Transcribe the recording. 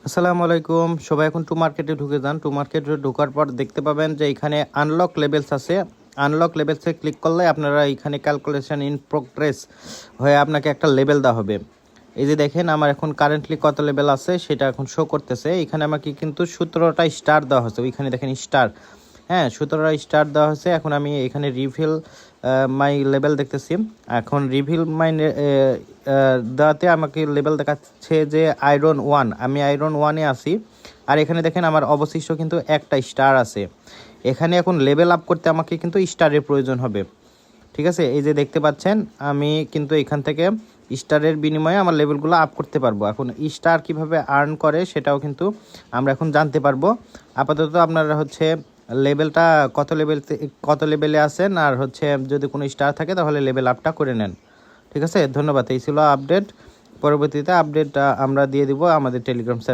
আসসালামু আলাইকুম। সবাই এখন টু মার্কেটে ঢুকে যান। টু মার্কেটে ঢোকার পর দেখতে পাবেন যে এখানে আনলক লেভেলস আছে। আনলক লেভেলসে ক্লিক করলে আপনারা এখানে ক্যালকুলেশন ইন প্রোগ্রেস হয়ে আপনাকে একটা লেভেল দেওয়া হবে। এই যে দেখেন আমার এখন কারেন্টলি কত লেভেল আছে সেটা এখন শো করতেছে। এখানে আমাকে কিন্তু 17টা স্টার দেওয়া হয়েছে। ওইখানে দেখেন স্টার, হ্যাঁ 17টা স্টার দেওয়া হয়েছে। এখন আমি এখানে রিভিল মাই লেভেল দেখতেছি। এখন রিভিল মাই দেওয়াতে আমাকে লেভেল দেখাচ্ছে যে আয়রন 1, আমি আয়রন 1-এ আছি। আর এখানে দেখেন আমার অবশিষ্ট কিন্তু একটা স্টার আছে। এখানে এখন লেভেল আপ করতে আমাকে কিন্তু স্টারের প্রয়োজন হবে, ঠিক আছে। এই যে দেখতে পাচ্ছেন আমি কিন্তু এখান থেকে স্টারের বিনিময়ে আমার লেভেলগুলো আপ করতে পারবো। এখন স্টার কিভাবে আর্ন করে সেটাও কিন্তু আমরা এখন জানতে পারবো। আপাতত আপনারা হচ্ছে লেভেলটা কত লেভেলে আছেন আর হচ্ছে যদি কোনো স্টার থাকে তাহলে লেভেল আপটা করে নেন, ঠিক আছে। ধন্যবাদ। এই ছিল আপডেট। পরবর্তীতে আপডেট আমরা দিয়ে দিব আমাদের টেলিগ্রাম চ্যানেল।